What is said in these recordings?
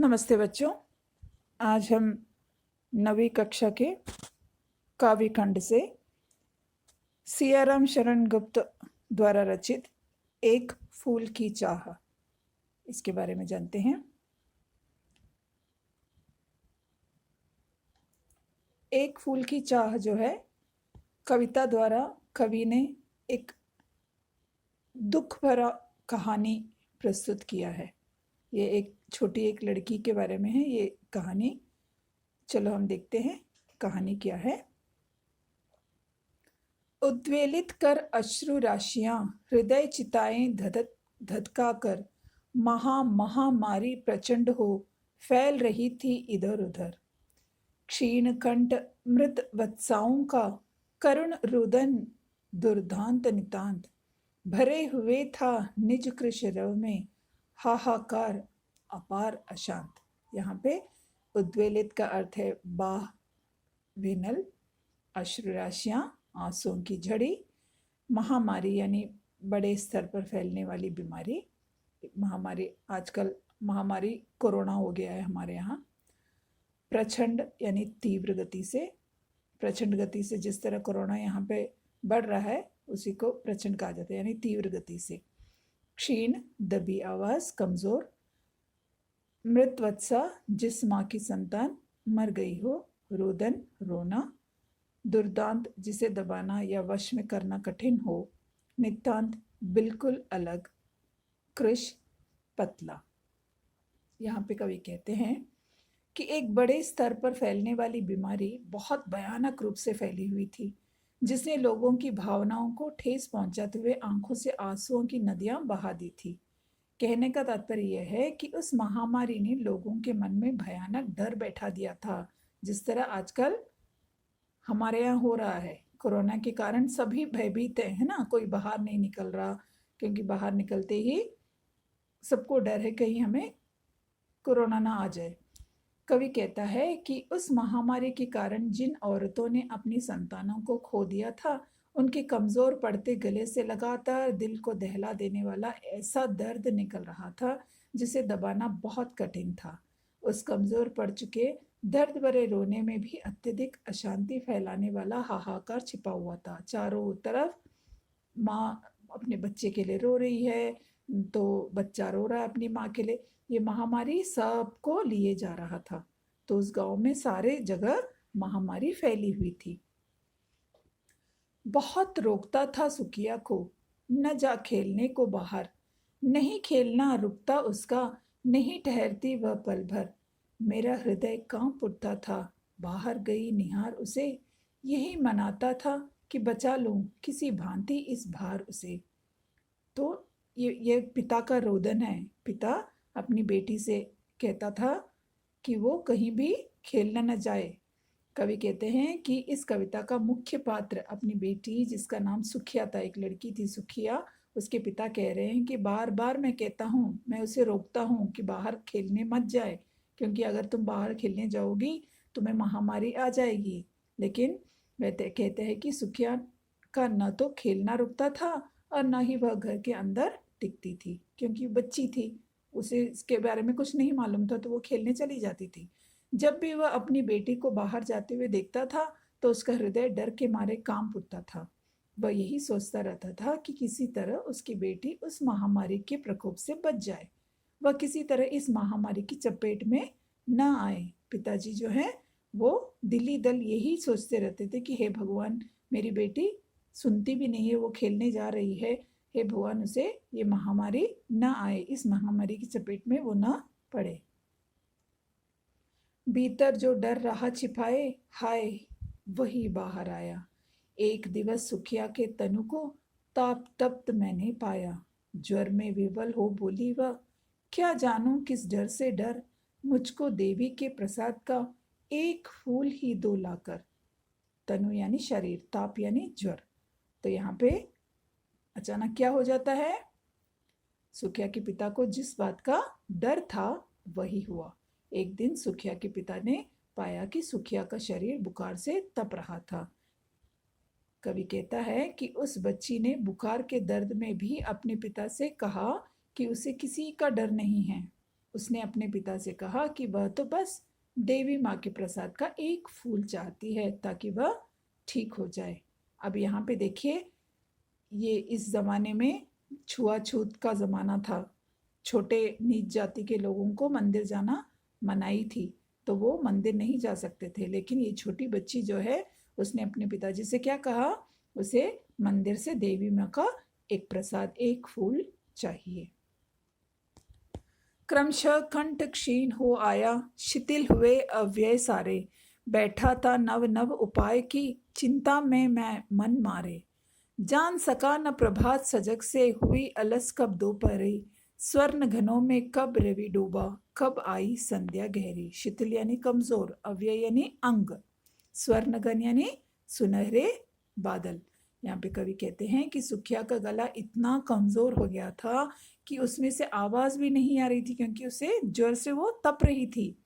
नमस्ते बच्चों। आज हम 9वीं कक्षा के काव्य खंड से सियाराम शरण गुप्त द्वारा रचित एक फूल की चाह इसके बारे में जानते हैं। एक फूल की चाह जो है कविता द्वारा कवि ने एक दुख भरा कहानी प्रस्तुत किया है। ये एक छोटी एक लड़की के बारे में है ये कहानी। चलो हम देखते हैं कहानी क्या है। उद्वेलित कर अश्रु राशियां हृदय चिताएं धधका कर महामारी प्रचंड हो फैल रही थी इधर उधर। क्षीण कंठ मृत वत्साओं का करुण रुदन दुर्दांत नितांत भरे हुए था निज कृश रव में हाहाकार अपार अशांत। यहाँ पे उद्वेलित का अर्थ है बाह विनल, अश्रु राशियां आंसुओं की झड़ी, महामारी यानी बड़े स्तर पर फैलने वाली बीमारी। महामारी आजकल महामारी कोरोना हो गया है हमारे यहाँ। प्रचंड यानी तीव्र गति से, प्रचंड गति से जिस तरह कोरोना यहाँ पे बढ़ रहा है उसी को प्रचंड कहा जाता है यानी तीव्र गति से। क्षीण दबी आवाज, कमजोर। मृत वत्सा जिस माँ की संतान मर गई हो, रोदन रोना। दुर्दांत जिसे दबाना या वश में करना कठिन हो, नितांत बिल्कुल अलग, कृश पतला। यहाँ पे कवि कहते हैं कि एक बड़े स्तर पर फैलने वाली बीमारी बहुत भयानक रूप से फैली हुई थी, जिसने लोगों की भावनाओं को ठेस पहुंचाते हुए आंखों से आंसुओं की नदियां बहा दी थी। कहने का तात्पर्य यह है कि उस महामारी ने लोगों के मन में भयानक डर बैठा दिया था, जिस तरह आजकल हमारे यहाँ हो रहा है। कोरोना के कारण सभी भयभीत है ना, कोई बाहर नहीं निकल रहा, क्योंकि बाहर निकलते ही सबको डर है कहीं हमें कोरोना ना आ जाए। कवि कहता है कि उस महामारी के कारण जिन औरतों ने अपनी संतानों को खो दिया था, उनके कमजोर पड़ते गले से लगातार दिल को दहला देने वाला ऐसा दर्द निकल रहा था जिसे दबाना बहुत कठिन था। उस कमजोर पड़ चुके दर्द भरे रोने में भी अत्यधिक अशांति फैलाने वाला हाहाकार छिपा हुआ था। चारों तरफ माँ अपने बच्चे के लिए रो रही है, तो बच्चा रो रहा है अपनी माँ के लिए। ये महामारी सबको लिए जा रहा था, तो उस गांव में सारे जगह महामारी फैली हुई थी। बहुत रोकता था सुखिया को, न जा खेलने को बाहर, नहीं खेलना रुकता उसका, नहीं ठहरती वह पल भर। मेरा हृदय कांप उठता था, बाहर गई निहार उसे, यही मनाता था कि बचा लूं किसी भांति इस भार उसे। तो ये पिता का रोदन है। पिता अपनी बेटी से कहता था कि वो कहीं भी खेलना न जाए। कवि कहते हैं कि इस कविता का मुख्य पात्र अपनी बेटी, जिसका नाम सुखिया था, एक लड़की थी सुखिया, उसके पिता कह रहे हैं कि बार बार मैं कहता हूँ, मैं उसे रोकता हूँ कि बाहर खेलने मत जाए, क्योंकि अगर तुम बाहर खेलने जाओगी तुम्हें महामारी आ जाएगी। लेकिन वह कहते हैं कि सुखिया का न तो खेलना रुकता था और न ही वह घर के अंदर टिकती थी, क्योंकि बच्ची थी, उसे इसके बारे में कुछ नहीं मालूम था, तो वो खेलने चली जाती थी। जब भी वह अपनी बेटी को बाहर जाते हुए देखता था तो उसका हृदय डर के मारे कांप उठता था। वह यही सोचता रहता था कि किसी तरह उसकी बेटी उस महामारी के प्रकोप से बच जाए, वह किसी तरह इस महामारी की चपेट में न आए। पिताजी जो है वो दिली दल यही सोचते रहते थे कि हे भगवान, मेरी बेटी सुनती भी नहीं है, वो खेलने जा रही है, हे भगवान उसे ये महामारी न आए, इस महामारी की चपेट में वो न पड़े। भीतर जो डर रहा छिपाए, हाय वही बाहर आया। एक दिवस सुखिया के तनु को ताप तप्त मैंने पाया। ज्वर में विवल हो बोली वह, क्या जानूं किस डर से डर, मुझको देवी के प्रसाद का एक फूल ही दो लाकर। तनु यानी शरीर, ताप यानी ज्वर। तो यहाँ पे अचानक क्या हो जाता है, सुखिया के पिता को जिस बात का डर था वही हुआ। एक दिन सुखिया के पिता ने पाया कि सुखिया का शरीर बुखार से तप रहा था। कवि कहता है कि उस बच्ची ने बुखार के दर्द में भी अपने पिता से कहा कि उसे किसी का डर नहीं है। उसने अपने पिता से कहा कि वह तो बस देवी माँ के प्रसाद का एक फूल चाहती है ताकि वह ठीक हो जाए। अब यहाँ पे देखिए, ये इस ज़माने में छुआछूत का ज़माना था। छोटे नीच जाति के लोगों को मंदिर जाना मनाही थी, तो वो मंदिर नहीं जा सकते थे। लेकिन ये छोटी बच्ची जो है, उसने अपने पिताजी से क्या कहा, उसे मंदिर से देवी माँ का एक प्रसाद, एक फूल चाहिए। क्रमशः कंठ क्षीण हो आया, शिथिल हुए अव्यय सारे, बैठा था नव नव उपाय की, चिंता में मैं मन मारे। जान सका न प्रभात सजग से, हुई अलस कब दोपहरी, स्वर्ण घनों में कब रवि डूबा, कब आई संध्या गहरी। शिथिल यानी कमजोर, अव्यय यानी अंग, स्वर्ण घन यानी सुनहरे बादल। यहाँ पे कवि कहते हैं कि सुखिया का गला इतना कमजोर हो गया था कि उसमें से आवाज भी नहीं आ रही थी, क्योंकि उसे ज्वर से वो तप रही थी।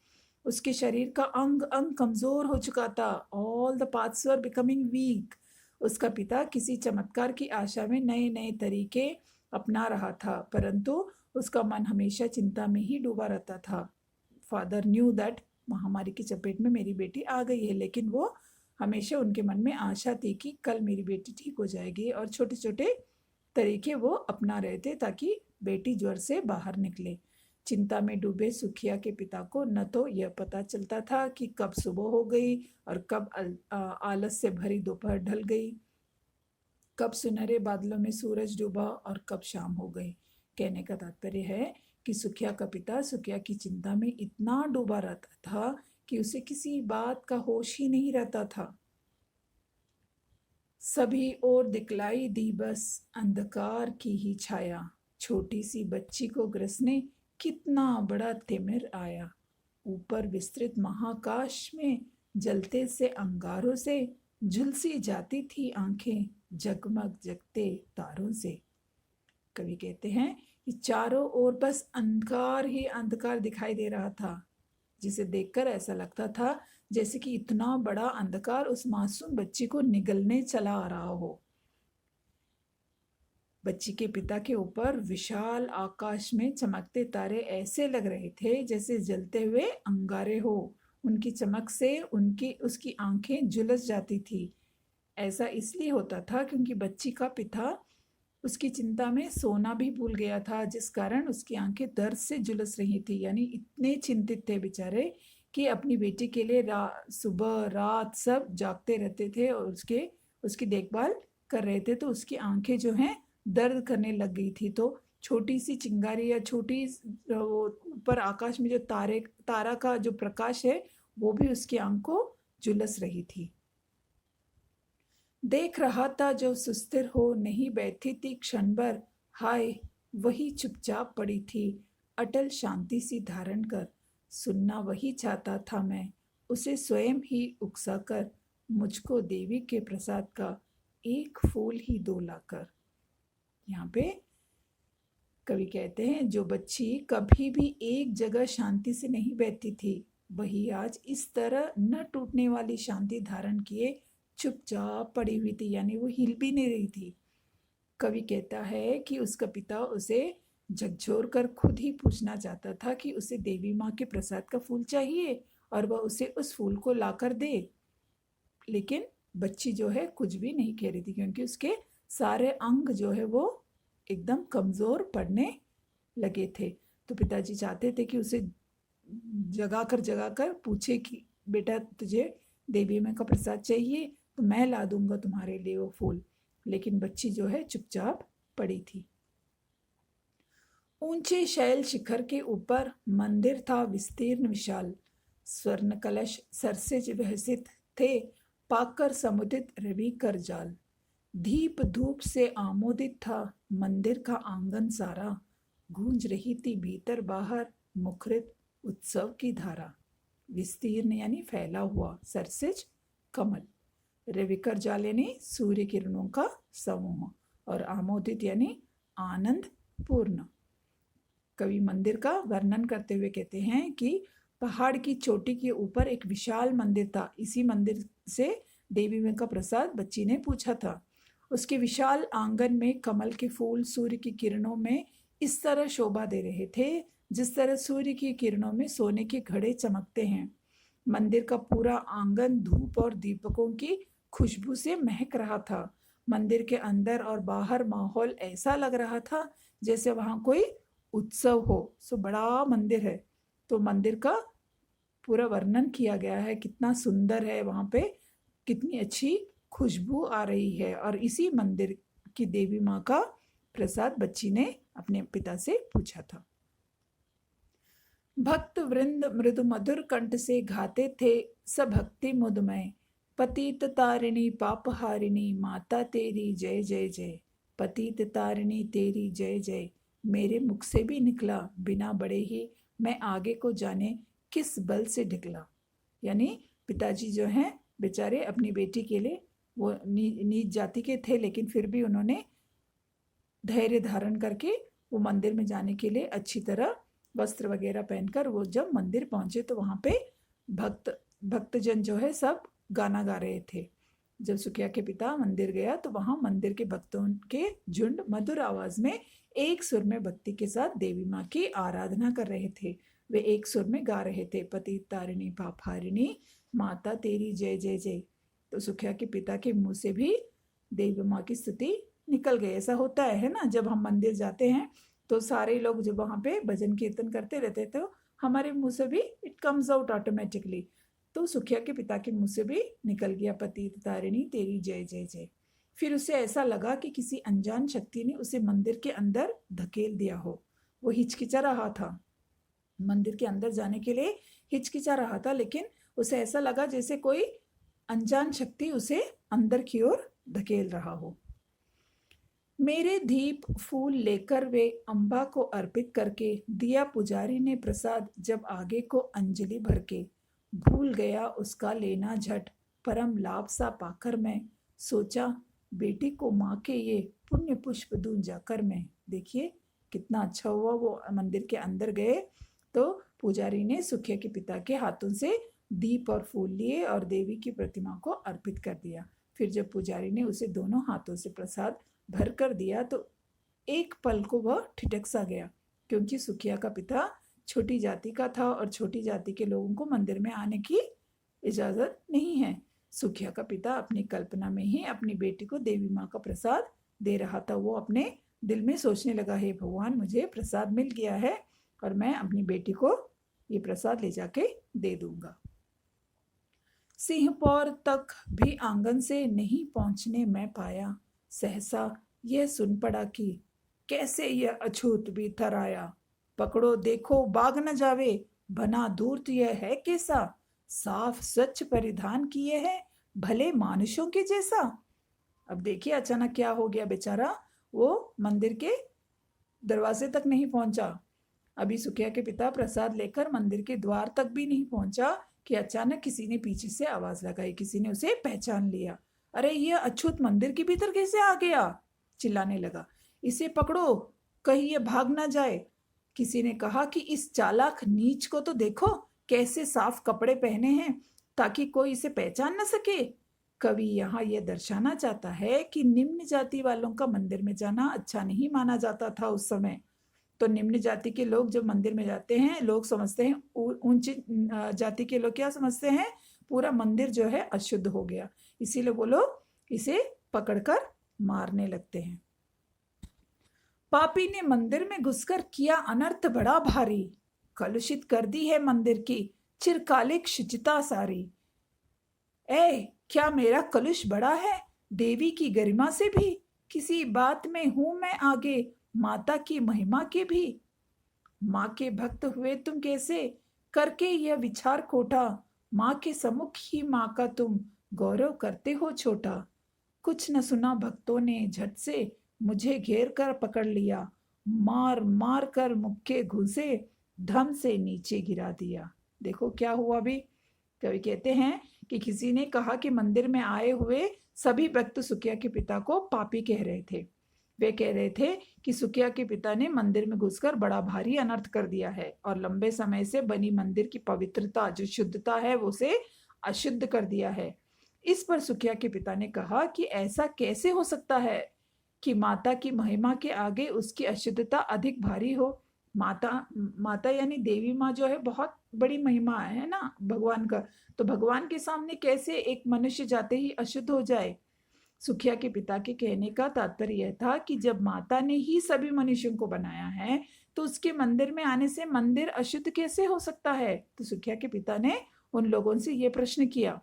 उसके शरीर का अंग अंग कमजोर हो चुका था। All the parts were becoming week. उसका पिता किसी चमत्कार की आशा में नए नए तरीके अपना रहा था, परंतु उसका मन हमेशा चिंता में ही डूबा रहता था। फादर न्यू दैट महामारी की चपेट में मेरी बेटी आ गई है, लेकिन वो हमेशा उनके मन में आशा थी कि कल मेरी बेटी ठीक हो जाएगी, और छोटे छोटे तरीके वो अपना रहे थे ताकि बेटी ज्वर से बाहर निकले। चिंता में डूबे सुखिया के पिता को न तो यह पता चलता था कि कब सुबह हो गई और कब आलस से भरी दोपहर ढल गई, कब सुनहरे बादलों में सूरज डूबा और कब शाम हो गई। कहने का तात्पर्य है कि सुखिया का पिता सुखिया की चिंता में इतना डूबा रहता था कि उसे किसी बात का होश ही नहीं रहता था। सभी ओर दिखलाई दी बस अंधकार की ही छाया, छोटी सी बच्ची को ग्रसने कितना बड़ा तिमिर आया। ऊपर विस्तृत महाकाश में जलते से अंगारों से झुलसी जाती थी आंखें जगमग जगते तारों से। कवि कहते हैं कि चारों ओर बस अंधकार ही अंधकार दिखाई दे रहा था, जिसे देखकर ऐसा लगता था जैसे कि इतना बड़ा अंधकार उस मासूम बच्ची को निगलने चला आ रहा हो। बच्ची के पिता के ऊपर विशाल आकाश में चमकते तारे ऐसे लग रहे थे जैसे जलते हुए अंगारे हो। उनकी चमक से उसकी आंखें झुलस जाती थी। ऐसा इसलिए होता था क्योंकि बच्ची का पिता उसकी चिंता में सोना भी भूल गया था, जिस कारण उसकी आंखें दर्द से झुलस रही थी। यानी इतने चिंतित थे बेचारे कि अपनी बेटी के लिए सुबह रात सब जागते रहते थे और उसकी देखभाल कर रहे थे। तो उसकी आंखें जो हैं दर्द करने लग गई थी। तो छोटी सी चिंगारी या छोटी ऊपर आकाश में जो तारा का जो प्रकाश है वो भी उसकी आंख को झुलस रही थी। देख रहा था जो सुस्थिर हो, नहीं बैठी थी क्षण भर, हाय वही चुपचाप पड़ी थी अटल शांति सी धारण कर। सुनना वही चाहता था मैं, उसे स्वयं ही उकसा कर, मुझको देवी के प्रसाद का एक फूल ही दो लाकर। यहाँ पे कवि कहते हैं जो बच्ची कभी भी एक जगह शांति से नहीं बैठती थी, वही आज इस तरह न टूटने वाली शांति धारण किए चुपचाप पड़ी हुई थी। यानी वो हिल भी नहीं रही थी। कवि कहता है कि उसका पिता उसे झकझोर कर खुद ही पूछना चाहता था कि उसे देवी माँ के प्रसाद का फूल चाहिए और वह उसे उस फूल को लाकर दे, लेकिन बच्ची जो है कुछ भी नहीं कह रही थी, क्योंकि उसके सारे अंग जो है वो एकदम कमज़ोर पड़ने लगे थे। तो पिताजी चाहते थे कि उसे जगा कर पूछे कि बेटा तुझे देवी माँ का प्रसाद चाहिए तो मैं ला दूंगा तुम्हारे लिए वो फूल, लेकिन बच्ची जो है चुपचाप पड़ी थी। ऊंचे शैल शिखर के ऊपर मंदिर था विस्तीर्ण विशाल, स्वर्ण कलश सर से विकसित थे, पाकर समुदित रवि कर जाल। दीप धूप से आमोदित था मंदिर का आंगन सारा, गूंज रही थी भीतर बाहर मुखरित उत्सव की धारा। विस्तीर्ण यानी फैला हुआ, सरसिज कमल, रविकर जाल यानी सूर्य किरणों का समूह, और आमोदित यानी आनंद पूर्ण। कवि मंदिर का वर्णन करते हुए कहते हैं कि पहाड़ की चोटी के ऊपर एक विशाल मंदिर था। इसी मंदिर से देवी माँ का प्रसाद बच्ची ने पूछा था। उसके विशाल आंगन में कमल के फूल सूर्य की किरणों में इस तरह शोभा दे रहे थे जिस तरह सूर्य की किरणों में सोने के घड़े चमकते हैं। मंदिर का पूरा आंगन धूप और दीपकों की खुशबू से महक रहा था। मंदिर के अंदर और बाहर माहौल ऐसा लग रहा था जैसे वहां कोई उत्सव हो। सो बड़ा मंदिर है, तो मंदिर का पूरा वर्णन किया गया है, कितना सुंदर है वहां पे, कितनी अच्छी खुशबू आ रही है। और इसी मंदिर की देवी माँ का प्रसाद बच्ची ने अपने पिता से पूछा था। भक्त वृंद मृदु मधुर कंठ से गाते थे सब भक्ति मुदमय, पतित तारिणी पापहारिणी माता तेरी जय जय जय। पतित तारिणी तेरी जय जय मेरे मुख से भी निकला, बिना बड़े ही मैं आगे को जाने किस बल से ढिकला। यानी पिताजी जो हैं बेचारे अपनी बेटी के लिए, वो नीच जाति के थे लेकिन फिर भी उन्होंने धैर्य धारण करके वो मंदिर में जाने के लिए अच्छी तरह वस्त्र वगैरह पहनकर वो जब मंदिर पहुंचे तो वहां पे भक्तजन जो है सब गाना गा रहे थे। जब सुखिया के पिता मंदिर गया तो वहां मंदिर के भक्तों के झुंड मधुर आवाज में एक सुर में भक्ति के साथ देवी माँ की आराधना कर रहे थे। वे एक सुर में गा रहे थे, पतित तारिणी पापहारिणी माता तेरी जय जय जय। तो सुखिया के पिता के मुंह से भी देवी माँ की स्तुति निकल गई। ऐसा होता है ना, जब हम मंदिर जाते हैं तो सारे लोग जब वहाँ पे भजन कीर्तन करते रहते तो हमारे मुंह से भी इट कम्स आउट ऑटोमेटिकली। तो सुखिया के पिता के मुंह से भी निकल गया, पतित तारिणी तेरी जय जय जय। फिर उसे ऐसा लगा कि किसी अनजान शक्ति ने उसे मंदिर के अंदर धकेल दिया हो। वो हिचकिचा रहा था, मंदिर के अंदर जाने के लिए हिचकिचा रहा था, लेकिन उसे ऐसा लगा जैसे कोई अनजान शक्ति उसे अंदर की ओर धकेल रहा हो। मेरे दीप फूल लेकर वे अम्बा को अर्पित करके दिया पुजारी ने प्रसाद, जब आगे को अंजलि भर के भूल गया उसका लेना झट, परम लाभ सा पाकर मैं सोचा बेटी को माँ के ये पुण्य पुष्प दूं जाकर मैं। देखिए कितना अच्छा हुआ, वो मंदिर के अंदर गए तो पुजारी ने सुखिया के पिता के हाथों से दीप और फूल लिए और देवी की प्रतिमा को अर्पित कर दिया। फिर जब पुजारी ने उसे दोनों हाथों से प्रसाद भर कर दिया तो एक पल को वह ठिठक सा गया, क्योंकि सुखिया का पिता छोटी जाति का था और छोटी जाति के लोगों को मंदिर में आने की इजाजत नहीं है। सुखिया का पिता अपनी कल्पना में ही अपनी बेटी को देवी माँ का प्रसाद दे रहा था। वो अपने दिल में सोचने लगा, हे भगवान मुझे प्रसाद मिल गया है और मैं अपनी बेटी को ये प्रसाद ले जाके दे दूंगा। सिंहपौर तक भी आंगन से नहीं पहुंचने मैं पाया, सहसा यह सुन पड़ा कि कैसे यह अछूत भी थराया। पकड़ो देखो बाग न जावे, बना धूर्त यह है कैसा, साफ स्वच्छ परिधान किए है भले मानुषों के जैसा। अब देखिए अचानक क्या हो गया, बेचारा वो मंदिर के दरवाजे तक नहीं पहुंचा। अभी सुखिया के पिता प्रसाद लेकर मंदिर के द्वार तक भी नहीं पहुंचा कि अचानक किसी ने पीछे से आवाज लगाई, किसी ने उसे पहचान लिया। अरे ये अछूत मंदिर के भीतर कैसे आ गया, चिल्लाने लगा, इसे पकड़ो कहीं ये भाग ना जाए। किसी ने कहा कि इस चालाक नीच को तो देखो कैसे साफ कपड़े पहने हैं ताकि कोई इसे पहचान न सके। कवि यहाँ यह दर्शाना चाहता है कि निम्न जाति वालों का मंदिर में जाना अच्छा नहीं माना जाता था उस समय। तो निम्न जाति के लोग जब मंदिर में जाते हैं, लोग समझते हैं, ऊंची जाति के लोग क्या समझते हैं, पूरा मंदिर जो है अशुद्ध हो गया, इसीलिए वो लोग इसे पकड़कर मारने लगते हैं। पापी ने मंदिर में घुसकर किया अनर्थ बड़ा भारी, कलुषित कर दी है मंदिर की चिरकालिक शुचिता सारी। क्या मेरा कलुष बड़ा है देवी की गरिमा से भी, किसी बात में हूं मैं आगे माता की महिमा के भी। माँ के भक्त हुए तुम कैसे करके यह विचार खोटा, माँ के सम्मुख ही माँ का तुम गौरव करते हो छोटा। कुछ न सुना भक्तों ने झट से मुझे घेर कर पकड़ लिया, मार मार कर मुक्के घुसे धम से नीचे गिरा दिया। देखो क्या हुआ। भी कवि कहते हैं कि किसी ने कहा कि मंदिर में आए हुए सभी भक्त सुखिया के पिता को पापी कह रहे थे। वे कह रहे थे कि सुखिया के पिता ने मंदिर में घुसकर बड़ा भारी अनर्थ कर दिया है और लंबे समय से बनी मंदिर की पवित्रता जो शुद्धता है वो उसे अशुद्ध कर दिया है। इस पर सुखिया के पिता ने कहा कि ऐसा कैसे हो सकता है कि माता की महिमा के आगे उसकी अशुद्धता अधिक भारी हो। माता माता यानी देवी माँ जो है बहुत बड़ी महिमा है ना भगवान का। तो भगवान के सामने कैसे एक मनुष्य जाते ही अशुद्ध हो जाए। सुखिया के पिता के कहने का तात्पर्य यह था कि जब माता ने ही सभी मनुष्यों को बनाया है तो उसके मंदिर में आने से मंदिर अशुद्ध कैसे हो सकता है। तो सुखिया के पिता ने उन लोगों से यह प्रश्न किया।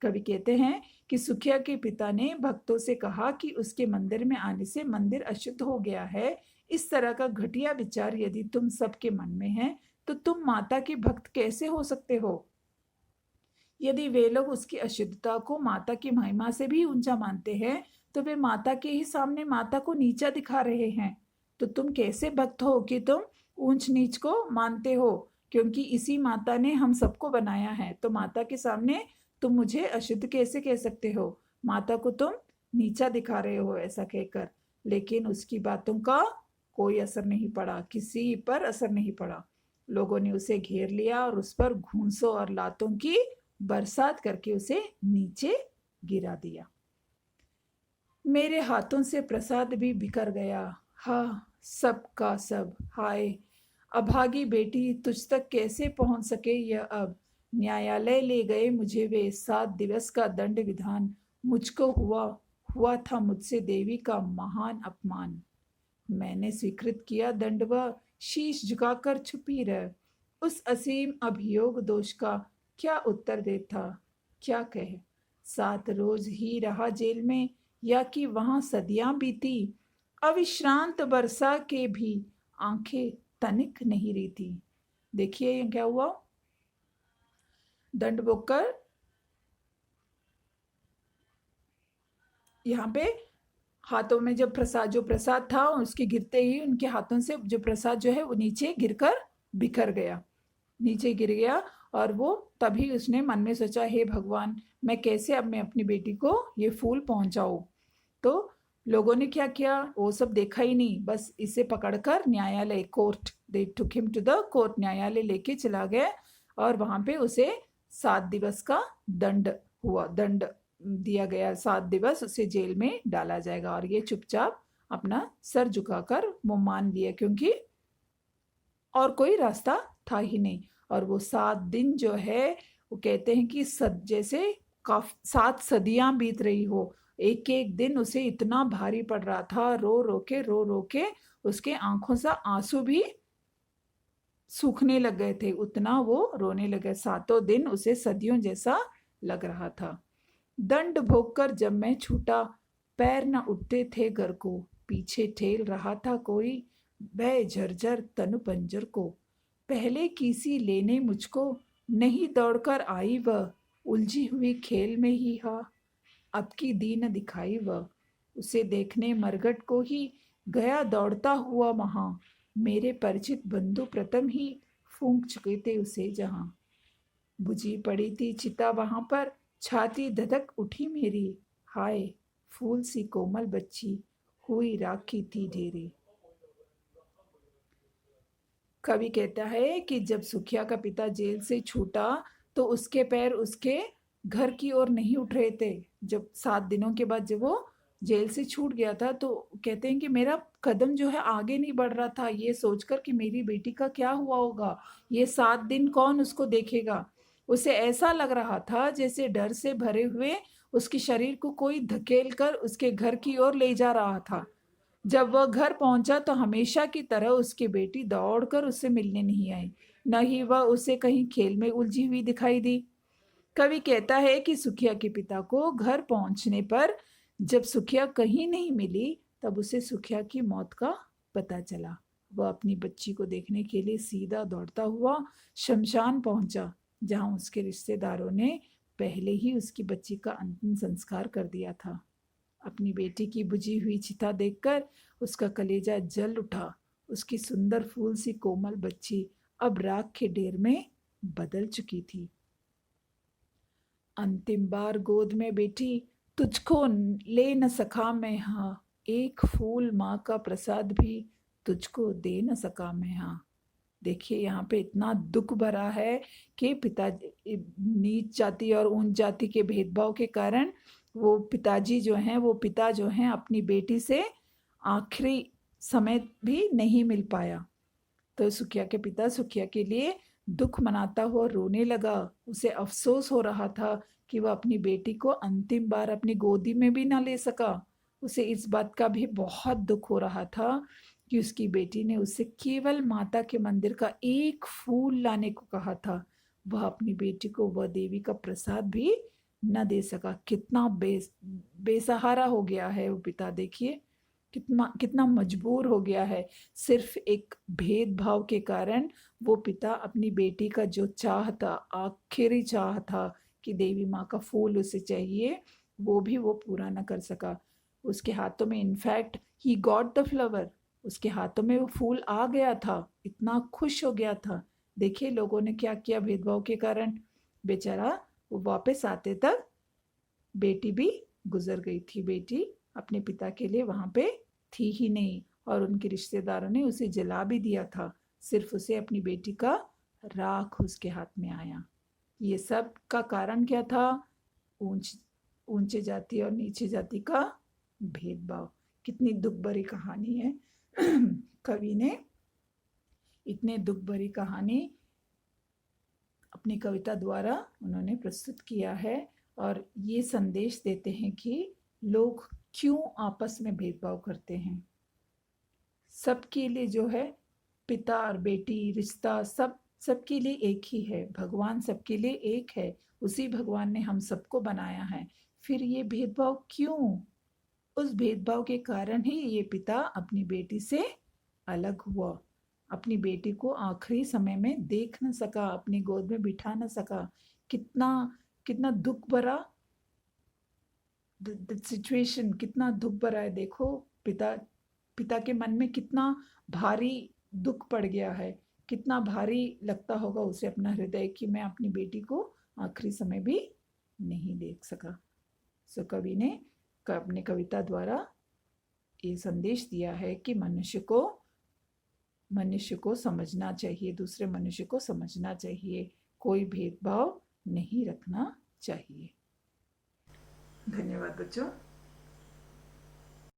कवि कहते हैं कि सुखिया के पिता ने भक्तों से कहा कि उसके मंदिर में आने से मंदिर अशुद्ध हो गया है। इस तरह का घटिया विचार यदि तुम सबके मन में है तो तुम माता के भक्त कैसे हो सकते हो। यदि वे लोग उसकी अशुद्धता को माता की महिमा से भी ऊंचा मानते हैं तो वे माता के ही सामने माता को नीचा दिखा रहे हैं। तो तुम कैसे भक्त हो कि तुम ऊंच नीच को मानते हो, क्योंकि इसी माता ने हम सबको बनाया है। तो माता के सामने तुम मुझे अशुद्ध कैसे कह सकते हो, माता को तुम नीचा दिखा रहे हो, ऐसा कहकर। लेकिन उसकी बातों का कोई असर नहीं पड़ा, किसी पर असर नहीं पड़ा। लोगों ने उसे घेर लिया और उस पर घूंसों और लातों की बरसात करके उसे नीचे गिरा दिया। मेरे हाथों से प्रसाद भी बिखर गया। हाँ, सब का सब। हाय अभागी बेटी, तुझ तक कैसे पहुंच सके यह अब। न्यायालय ले गए मुझे वे, 7 दिवस का दंड विधान। मुझको हुआ था मुझसे देवी का महान अपमान। मैंने स्वीकृत किया दंड व शीश झुकाकर छुपी रह। उस असीम अभियोग दोष का क्या उत्तर देता, क्या कहे। 7 रोज ही रहा जेल में या कि वहां सदियां बीती। अविश्रांत बरसा के भी आंखें तनिक नहीं रहती। देखिए ये क्या हुआ। दंड भोगकर यहाँ पे हाथों में जब जो प्रसाद था उसके गिरते ही उनके हाथों से जो प्रसाद जो है वो नीचे गिरकर बिखर गया, नीचे गिर गया। और वो तभी उसने मन में सोचा, हे भगवान, मैं कैसे अब मैं अपनी बेटी को ये फूल पहुंचाऊं। तो लोगों ने क्या किया, वो सब देखा ही नहीं, बस इसे पकड़कर न्यायालय, court, they took him to the court, न्यायालय लेके चला गया। और वहां पे उसे 7 दिवस का दंड दिया गया। 7 दिवस उसे जेल में डाला जाएगा। और ये चुपचाप अपना सर झुकाकर वो मान लिया, क्योंकि और कोई रास्ता था ही नहीं। और वो 7 दिन जो है वो कहते हैं कि जैसे 7 सदियां बीत रही हो। एक एक दिन उसे इतना भारी पड़ रहा था, रो रो के उसके आंखों से आंसू भी सूखने लग गए थे, उतना वो रोने लगे। 7 दिन उसे सदियों जैसा लग रहा था। दंड भोगकर जब मैं छूटा, पैर न उठते थे घर को। पीछे ठेल रहा था कोई, भय झरझर तनु पंजर को। पहले किसी लेने मुझको, नहीं दौड़कर आई वह। उलझी हुई खेल में ही हा, अब की दीन दिखाई वह। उसे देखने मरघट को ही गया दौड़ता हुआ वहां। मेरे परिचित बंधु प्रथम ही फूंक चुके थे उसे जहां। बुझी पड़ी थी चिता वहां पर, छाती धधक उठी मेरी। हाय फूल सी कोमल बच्ची, हुई राखी थी ढेरी। कवि कहता है कि जब सुखिया का पिता जेल से छूटा तो उसके पैर उसके घर की ओर नहीं उठ रहे थे। जब 7 दिनों के बाद जब वो जेल से छूट गया था तो कहते हैं कि मेरा कदम जो है आगे नहीं बढ़ रहा था, ये सोचकर कि मेरी बेटी का क्या हुआ होगा, ये 7 दिन कौन उसको देखेगा। उसे ऐसा लग रहा था जैसे डर से भरे हुए उसके शरीर को कोई धकेल कर उसके घर की ओर ले जा रहा था। जब वह घर पहुंचा तो हमेशा की तरह उसकी बेटी दौड़कर उससे मिलने नहीं आई, न ही वह उसे कहीं खेल में उलझी हुई दिखाई दी। कवि कहता है कि सुखिया के पिता को घर पहुंचने पर जब सुखिया कहीं नहीं मिली तब उसे सुखिया की मौत का पता चला। वह अपनी बच्ची को देखने के लिए सीधा दौड़ता हुआ शमशान पहुंचा, जहां उसके रिश्तेदारों ने पहले ही उसकी बच्ची का अंतिम संस्कार कर दिया था। अपनी बेटी की बुझी हुई चिता देखकर उसका कलेजा जल उठा। उसकी सुंदर फूल सी कोमल बच्ची अब राख के ढेर में बदल चुकी थी। अंतिम बार गोद में बेटी, तुझको ले न सका मैं, हाँ एक फूल माँ का प्रसाद भी तुझको दे न सका मैं। हाँ देखिए यहाँ पे इतना दुख भरा है कि पिता नीच जाति और ऊंच जाति के भेदभाव के कारण वो पिताजी जो हैं, वो पिता जो हैं, अपनी बेटी से आखिरी समय भी नहीं मिल पाया। तो सुखिया के पिता सुखिया के लिए दुख मनाता हुआ रोने लगा। उसे अफसोस हो रहा था कि वह अपनी बेटी को अंतिम बार अपनी गोदी में भी ना ले सका। उसे इस बात का भी बहुत दुख हो रहा था कि उसकी बेटी ने उससे केवल माता के मंदिर का एक फूल लाने को कहा था। वह अपनी बेटी को वह देवी का प्रसाद भी न दे सका। कितना बेसहारा हो गया है वो पिता, देखिए कितना कितना मजबूर हो गया है। सिर्फ एक भेदभाव के कारण वो पिता अपनी बेटी का जो चाह था, आखिरी चाह था कि देवी माँ का फूल उसे चाहिए, वो भी वो पूरा न कर सका। उसके हाथों में in fact he got the flower, उसके हाथों में वो फूल आ गया था, इतना खुश हो गया था। देखिए लोगों ने क्या किया भेदभाव के कारण। बेचारा वो वापस आते तक बेटी भी गुजर गई थी। बेटी अपने पिता के लिए वहां पे थी ही नहीं, और उनके रिश्तेदारों ने उसे जला भी दिया था। सिर्फ उसे अपनी बेटी का राख उसके हाथ में आया। ये सब का कारण क्या था? ऊंच ऊंचे जाति और नीचे जाति का भेदभाव। कितनी दुख भरी कहानी है। कवि ने इतने दुख भरी कहानी अपनी कविता द्वारा उन्होंने प्रस्तुत किया है, और ये संदेश देते हैं कि लोग क्यों आपस में भेदभाव करते हैं। सबके लिए जो है पिता और बेटी रिश्ता सबके लिए एक ही है। भगवान सबके लिए एक है, उसी भगवान ने हम सबको बनाया है। फिर ये भेदभाव क्यों? उस भेदभाव के कारण ही ये पिता अपनी बेटी से अलग हुआ। अपनी बेटी को आखिरी समय में देख न सका, अपनी गोद में बिठा न सका। कितना कितना दुख भरा सिचुएशन, कितना दुख भरा है। देखो पिता के मन में कितना भारी दुख पड़ गया है, कितना भारी लगता होगा उसे अपना हृदय कि मैं अपनी बेटी को आखिरी समय भी नहीं देख सका। सो कवि ने अपने कविता द्वारा ये संदेश दिया है कि मनुष्य को समझना चाहिए, दूसरे मनुष्य को समझना चाहिए, कोई भेदभाव नहीं रखना चाहिए। धन्यवाद बच्चों।